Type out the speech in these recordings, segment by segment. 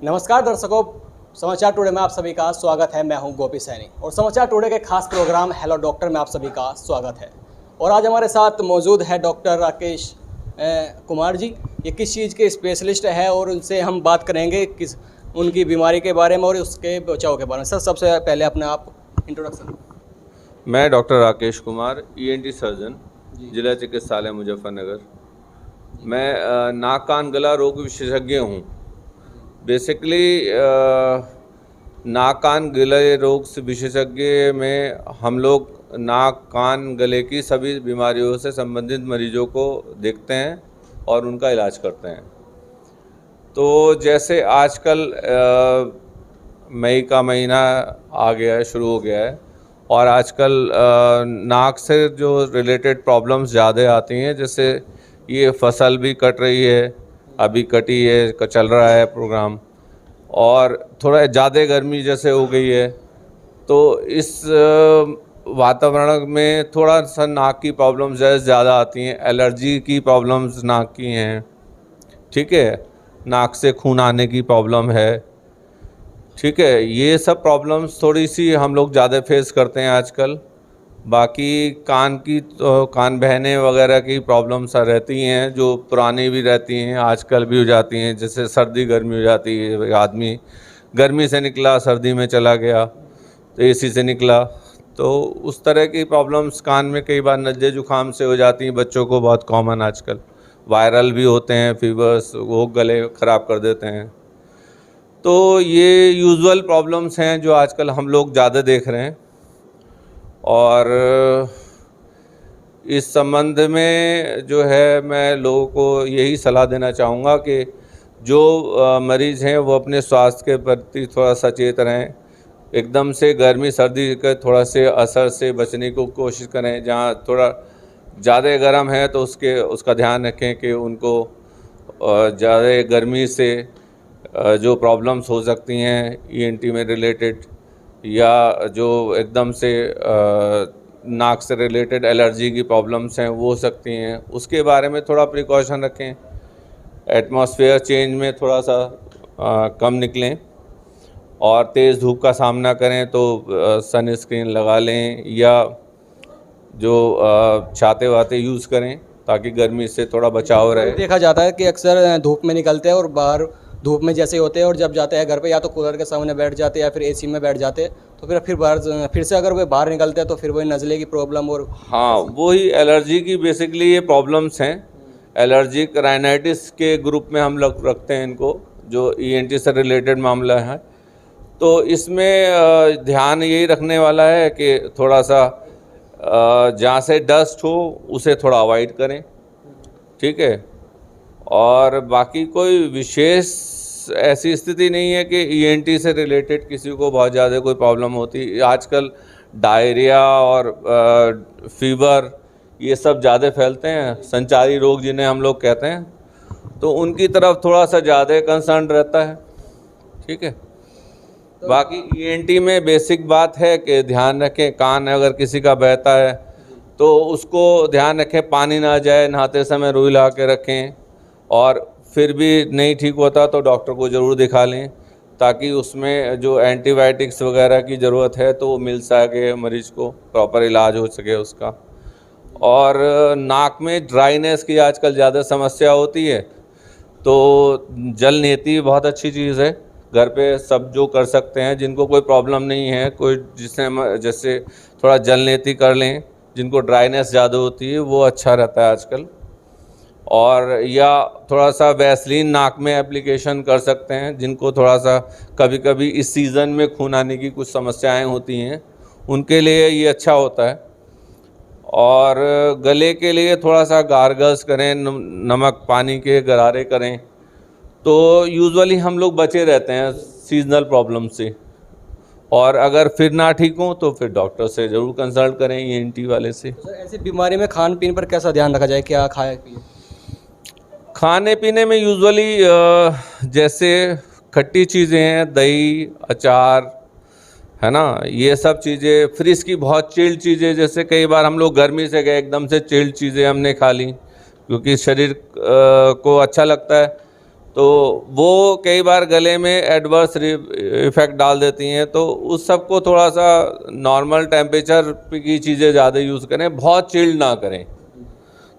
नमस्कार दर्शकों, समाचार टुडे में आप सभी का स्वागत है। मैं हूं गोपी सैनी और समाचार टुडे के खास प्रोग्राम हेलो डॉक्टर में आप सभी का स्वागत है। और आज हमारे साथ मौजूद है डॉक्टर राकेश कुमार जी। ये किस चीज़ के स्पेशलिस्ट है और उनसे हम बात करेंगे किस उनकी बीमारी के बारे में और उसके बचाव के बारे में। सर, सबसे पहले अपने आप इंट्रोडक्शन। मैं doctor Rakesh Kumar, ENT surgeon, जिला चिकित्सालय मुजफ्फरनगर। मैं नाक कान गला रोग विशेषज्ञ हूँ। बेसिकली नाक कान गले रोग से विशेषज्ञ में हम लोग नाक कान गले की सभी बीमारियों से संबंधित मरीजों को देखते हैं और उनका इलाज करते हैं। तो जैसे आजकल मई का महीना आ गया है, शुरू हो गया है, और आजकल नाक से जो रिलेटेड प्रॉब्लम्स ज़्यादा आती हैं। जैसे ये फसल भी कट रही है, अभी कटी है, चल रहा है प्रोग्राम, और थोड़ा ज़्यादा गर्मी जैसे हो गई है, तो इस वातावरण में थोड़ा सा नाक की प्रॉब्लम्स ज़्यादा आती हैं। एलर्जी की प्रॉब्लम्स नाक की हैं, ठीक है, नाक से खून आने की प्रॉब्लम है, ठीक है। ये सब प्रॉब्लम्स थोड़ी सी हम लोग ज़्यादा फेस करते हैं आजकल। बाकी कान की तो कान बहने वगैरह की प्रॉब्लम्स रहती हैं, जो पुरानी भी रहती हैं, आजकल भी हो जाती हैं। जैसे सर्दी गर्मी हो जाती है, आदमी गर्मी से निकला सर्दी में चला गया, तो AC से निकला, तो उस तरह की प्रॉब्लम्स कान में कई बार नज़ले जुकाम से हो जाती हैं। बच्चों को बहुत कॉमन आजकल वायरल भी होते हैं फीवर्स, वो गले ख़राब कर देते हैं। तो ये यूजुअल प्रॉब्लम्स हैं जो आजकल हम लोग ज़्यादा देख रहे हैं। और इस संबंध में जो है मैं लोगों को यही सलाह देना चाहूँगा कि जो मरीज़ हैं वो अपने स्वास्थ्य के प्रति थोड़ा सचेत रहें। एकदम से गर्मी सर्दी के थोड़ा से असर से बचने को कोशिश करें। जहाँ थोड़ा ज़्यादा गर्म है तो उसका ध्यान रखें कि उनको ज़्यादा गर्मी से जो प्रॉब्लम्स हो सकती हैं ENT में रिलेटेड, या जो एकदम से नाक से रिलेटेड एलर्जी की प्रॉब्लम्स हैं वो हो सकती हैं, उसके बारे में थोड़ा प्रिकॉशन रखें। एटमॉस्फेयर चेंज में थोड़ा सा कम निकलें और तेज़ धूप का सामना करें तो सनस्क्रीन लगा लें, या जो छाते वाते यूज़ करें ताकि गर्मी से थोड़ा बचाव रहे। देखा जाता है कि अक्सर धूप में निकलते हैं और बाहर धूप में जैसे होते हैं और जब जाते हैं घर पे या तो कूलर के सामने बैठ जाते हैं या फिर AC में बैठ जाते हैं, तो फिर बाहर फिर से अगर वे बाहर निकलते हैं तो फिर वही नज़ले की प्रॉब्लम और हाँ, वही एलर्जी की बेसिकली ये प्रॉब्लम्स हैं। एलर्जिक राइनाइटिस के ग्रुप में हम लोग रखते हैं इनको, जो ENT से रिलेटेड मामला है। तो इसमें ध्यान यही रखने वाला है कि थोड़ा सा जहाँ से डस्ट हो उसे थोड़ा अवॉइड करें, ठीक है। और बाकी कोई विशेष ऐसी स्थिति नहीं है कि ENT से रिलेटेड किसी को बहुत ज़्यादा कोई प्रॉब्लम होती। आजकल डायरिया और फीवर ये सब ज़्यादा फैलते हैं, संचारी रोग जिन्हें हम लोग कहते हैं, तो उनकी तरफ थोड़ा सा ज़्यादा कंसर्न रहता है, ठीक है। बाकी ENT में बेसिक बात है कि ध्यान रखें, कान अगर किसी का बहता है तो उसको ध्यान रखें पानी ना जाए, नहाते समय रुई ला के रखें, और फिर भी नहीं ठीक होता तो डॉक्टर को ज़रूर दिखा लें, ताकि उसमें जो एंटीबायोटिक्स वगैरह की ज़रूरत है तो वो मिल सके, मरीज़ को प्रॉपर इलाज हो सके उसका। और नाक में ड्राइनेस की आजकल ज़्यादा समस्या होती है, तो जल नेती बहुत अच्छी चीज़ है। घर पे सब जो कर सकते हैं, जिनको कोई प्रॉब्लम नहीं है, कोई जैसे थोड़ा जल नेती कर लें, जिनको ड्राइनेस ज़्यादा होती है वो अच्छा रहता है आजकल। और या थोड़ा सा वैसलीन नाक में एप्लीकेशन कर सकते हैं, जिनको थोड़ा सा कभी कभी इस सीज़न में खून आने की कुछ समस्याएं होती हैं, उनके लिए ये अच्छा होता है। और गले के लिए थोड़ा सा गार्गल्स करें, नमक पानी के गरारे करें, तो यूजुअली हम लोग बचे रहते हैं सीजनल प्रॉब्लम से। और अगर फिर ना ठीक हो तो फिर डॉक्टर से ज़रूर कंसल्ट करें, ENT वाले से। ऐसी बीमारी में खान पीन पर कैसा ध्यान रखा जाए, क्या खाए पिए? खाने पीने में यूजुअली जैसे खट्टी चीज़ें हैं, दही, अचार, है ना, ये सब चीज़ें, फ्रिज की बहुत चिल्ड चीज़ें, जैसे कई बार हम लोग गर्मी से गए एकदम से चिल्ड चीज़ें हमने खा ली क्योंकि शरीर को अच्छा लगता है, तो वो कई बार गले में एडवर्स इफ़ेक्ट डाल देती हैं। तो उस सब को थोड़ा सा नॉर्मल टेम्परेचर की चीज़ें ज़्यादा यूज़ करें, बहुत चिल्ड ना करें,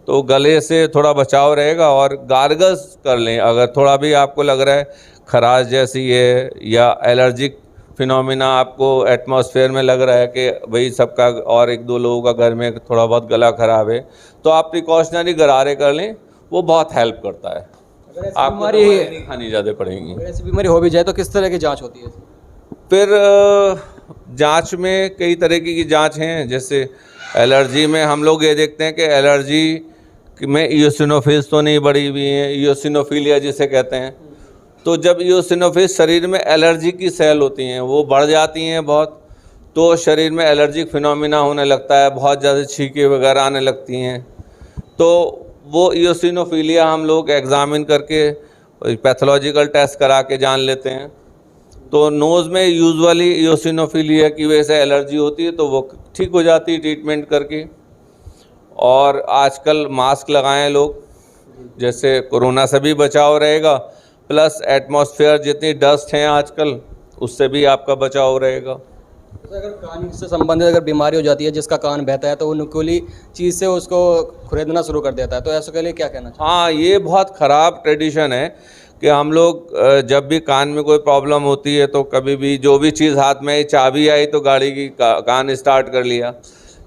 तो गले से थोड़ा बचाव रहेगा। और गार्गल्स कर लें अगर थोड़ा भी आपको लग रहा है खराश जैसी है या एलर्जिक फिनोमिना आपको एटमॉस्फेयर में लग रहा है कि भाई सबका और एक दो लोगों का घर में थोड़ा बहुत गला ख़राब है, तो आप प्रिकॉशनरी गरारे कर लें, वो बहुत हेल्प करता है। अगर ऐसी आपको बीमारी दवाई नहीं खानी ज़्यादा पड़ेंगी। अगर ऐसी बीमारी हो भी जाए तो किस तरह की जांच होती है? फिर जांच में कई तरीके की जांच हैं। जैसे एलर्जी में हम लोग ये देखते हैं कि एलर्जी में इयोसिनोफिल्स तो नहीं बढ़ी हुई हैं, इयोसिनोफिलिया जिसे कहते हैं। तो जब इयोसिनोफिल्स शरीर में एलर्जी की सेल होती हैं वो बढ़ जाती हैं बहुत, तो शरीर में एलर्जिक फिनोमिना होने लगता है, बहुत ज़्यादा छींकें वगैरह आने लगती हैं। तो वो इयोसिनोफिलिया हम लोग एग्ज़ामिन करके पैथोलॉजिकल टेस्ट करा के जान लेते हैं। तो नोज़ में यूजुअली इयोसिनोफिलिया की वजह से एलर्जी होती है, तो वो ठीक हो जाती है ट्रीटमेंट करके। और आजकल मास्क लगाएं लोग, जैसे कोरोना से भी बचाव रहेगा, प्लस एटमॉस्फेयर जितनी डस्ट हैं आजकल उससे भी आपका बचाव रहेगा। जैसे अगर कान से संबंधित अगर बीमारी हो जाती है, जिसका कान बहता है, तो वो नुकीली चीज़ से उसको खुरेदना शुरू कर देता है, तो ऐसे के लिए क्या कहना चाहिए? हाँ, ये बहुत ख़राब ट्रेडिशन है कि हम लोग जब भी कान में कोई प्रॉब्लम होती है तो कभी भी जो भी चीज़ हाथ में आई, चाबी आई तो गाड़ी की कान स्टार्ट कर लिया।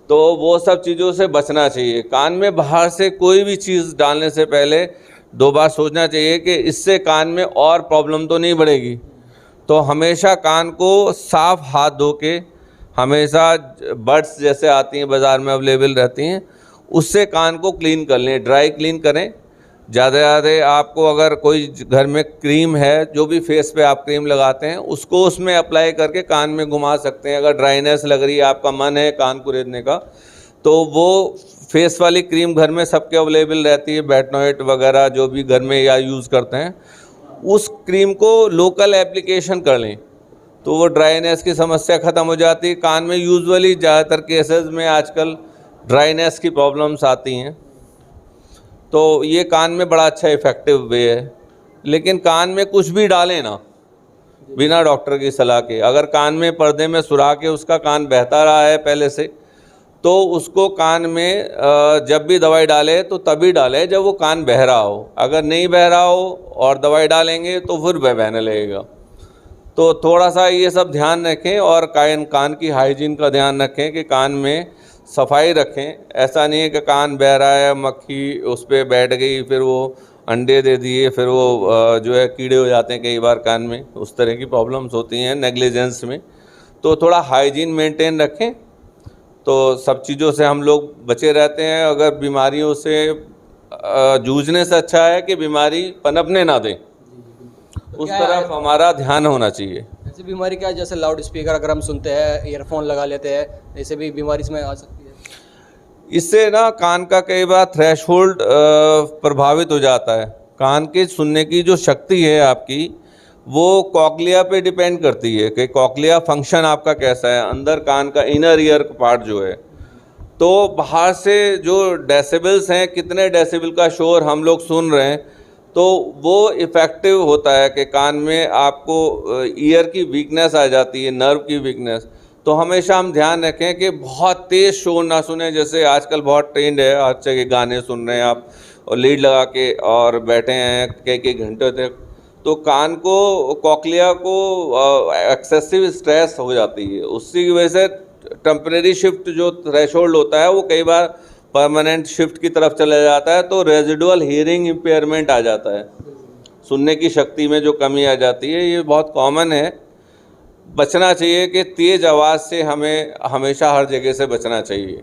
तो वो सब चीज़ों से बचना चाहिए। कान में बाहर से कोई भी चीज़ डालने से पहले 2 बार सोचना चाहिए कि इससे कान में और प्रॉब्लम तो नहीं बढ़ेगी। तो हमेशा कान को साफ़ हाथ धो के, हमेशा बड्स जैसे आती हैं बाज़ार में अवेलेबल रहती हैं, उससे कान को क्लीन कर लें, ड्राई क्लीन करें। ज़्यादा से ज़्यादा आपको अगर कोई घर में क्रीम है, जो भी फेस पे आप क्रीम लगाते हैं उसको उसमें अप्लाई करके कान में घुमा सकते हैं। अगर ड्राइनेस लग रही है, आपका मन है कान कुरेदने का, तो वो फेस वाली क्रीम घर में सबके अवेलेबल रहती है, बेटनोइट वगैरह जो भी घर में या यूज़ करते हैं, उस क्रीम को लोकल एप्लीकेशन कर लें तो वो ड्राइनेस की समस्या ख़त्म हो जाती है। कान में यूजुअली ज़्यादातर केसेस में आजकल ड्राइनेस की प्रॉब्लम्स आती हैं, तो ये कान में बड़ा अच्छा इफ़ेक्टिव वे है। लेकिन कान में कुछ भी डालें ना बिना डॉक्टर की सलाह के, अगर कान में पर्दे में सुराख है, उसका कान बहता रहा है पहले से, तो उसको कान में जब भी दवाई डाले तो तभी डालें जब वो कान बह रहा हो। अगर नहीं बह रहा हो और दवाई डालेंगे तो फिर बहने लगेगा। तो थोड़ा सा ये सब ध्यान रखें और कान की हाइजीन का ध्यान रखें कि कान में सफाई रखें। ऐसा नहीं है कि कान बह रहा है, मक्खी उस पर बैठ गई, फिर वो अंडे दे दिए, फिर वो जो है कीड़े हो जाते हैं कई बार कान में, उस तरह की प्रॉब्लम्स होती हैं नेग्लिजेंस में। तो थोड़ा हाइजीन मेंटेन रखें तो सब चीज़ों से हम लोग बचे रहते हैं। अगर बीमारियों से जूझने से अच्छा है कि बीमारी पनपने ना दें, उस तरफ हमारा ध्यान होना चाहिए। ऐसी बीमारी क्या है, जैसे लाउड स्पीकर अगर हम सुनते हैं, ईयरफोन लगा लेते हैं, ऐसे भी बीमारी इसमें आ सकती है? इससे ना कान का कई बार थ्रेशोल्ड प्रभावित हो जाता है। कान के सुनने की जो शक्ति है आपकी, वो कॉकलिया पे डिपेंड करती है कि कॉकलिया फंक्शन आपका कैसा है, अंदर कान का इनर ईयर पार्ट जो है। तो बाहर से जो डेसिबल्स हैं, कितने डेसिबल का शोर हम लोग सुन रहे हैं, तो वो इफ़ेक्टिव होता है कि कान में आपको ईयर की वीकनेस आ जाती है, नर्व की वीकनेस। तो हमेशा हम ध्यान रखें कि बहुत तेज़ शोर ना सुने। जैसे आजकल बहुत ट्रेंड है, अच्छे के गाने सुन रहे हैं आप और लीड लगा के और बैठे हैं कई घंटे तक, तो कान को कॉकलिया को एक्सेसिव स्ट्रेस हो जाती है। उसकी वजह से टेम्परेरी शिफ्ट जो थ्रेशोल्ड होता है वो कई बार परमानेंट शिफ्ट की तरफ चला जाता है, तो रेजिडुअल हियरिंग इम्पेयरमेंट आ जाता है, सुनने की शक्ति में जो कमी आ जाती है। ये बहुत कॉमन है। बचना चाहिए कि तेज़ आवाज़ से हमें हमेशा हर जगह से बचना चाहिए,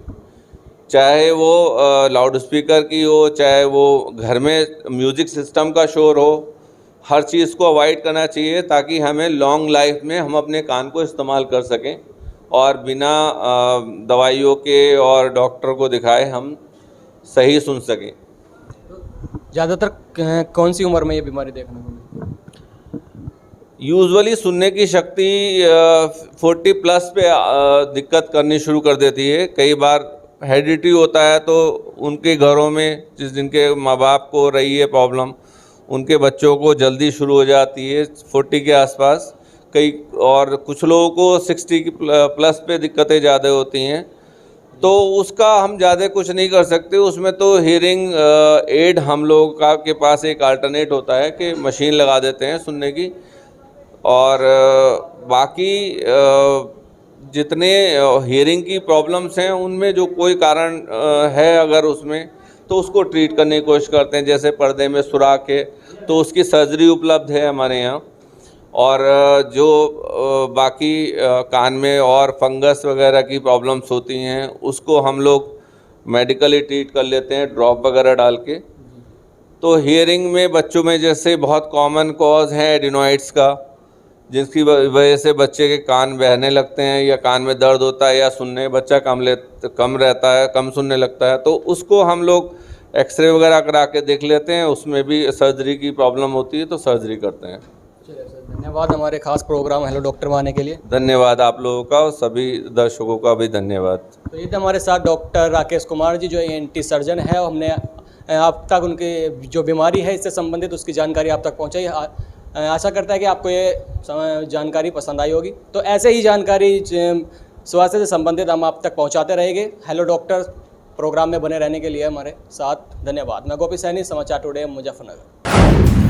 चाहे वो लाउड स्पीकर की हो, चाहे वो घर में म्यूज़िक सिस्टम का शोर हो, हर चीज़ को अवॉइड करना चाहिए ताकि हमें लॉन्ग लाइफ में हम अपने कान को इस्तेमाल कर सकें और बिना दवाइयों के और डॉक्टर को दिखाए हम सही सुन सकें। ज़्यादातर कौन सी उम्र में ये बीमारी देखने को मिलती है? यूजुअली सुनने की शक्ति 40 प्लस पे दिक्कत करनी शुरू कर देती है। कई बार हेरिडिटी होता है, तो उनके घरों में जिनके माँ बाप को रही है प्रॉब्लम, उनके बच्चों को जल्दी शुरू हो जाती है 40 के आसपास, कई और कुछ लोगों को 60 की प्लस पे दिक्कतें ज़्यादा होती हैं। तो उसका हम ज़्यादा कुछ नहीं कर सकते, उसमें तो हियरिंग एड हम लोग का के पास एक अल्टरनेट होता है कि मशीन लगा देते हैं सुनने की। और बाकी जितने हियरिंग की प्रॉब्लम्स हैं उनमें जो कोई कारण है अगर उसमें, तो उसको ट्रीट करने की कोशिश करते हैं। जैसे पर्दे में सुराख है तो उसकी सर्जरी उपलब्ध है हमारे यहाँ। और जो बाकी कान में और फंगस वगैरह की प्रॉब्लम्स होती हैं उसको हम लोग मेडिकली ट्रीट कर लेते हैं ड्रॉप वगैरह डाल के। तो हियरिंग में बच्चों में जैसे बहुत कॉमन कॉज है एडिनोइड्स का, जिसकी वजह से बच्चे के कान बहने लगते हैं या कान में दर्द होता है या सुनने बच्चा कम रहता है, कम सुनने लगता है। तो उसको हम लोग एक्सरे वगैरह करा के देख लेते हैं, उसमें भी सर्जरी की प्रॉब्लम होती है तो सर्जरी करते हैं। चलिए सर, धन्यवाद हमारे खास प्रोग्राम हेलो डॉक्टर में आने के लिए। धन्यवाद आप लोगों का और सभी दर्शकों का भी धन्यवाद। तो ये थे हमारे साथ डॉक्टर राकेश कुमार जी, जो ENT सर्जन है। और हमने आप तक उनकी जो बीमारी है इससे संबंधित उसकी जानकारी आप तक पहुँचाई। आशा करता है कि आपको ये जानकारी पसंद आई होगी। तो ऐसे ही जानकारी स्वास्थ्य से संबंधित हम आप तक पहुँचाते रहेंगे। हेलो डॉक्टर प्रोग्राम में बने रहने के लिए हमारे साथ धन्यवाद। मैं गोपी सैनी, समाचार टुडे, मुजफ्फरनगर।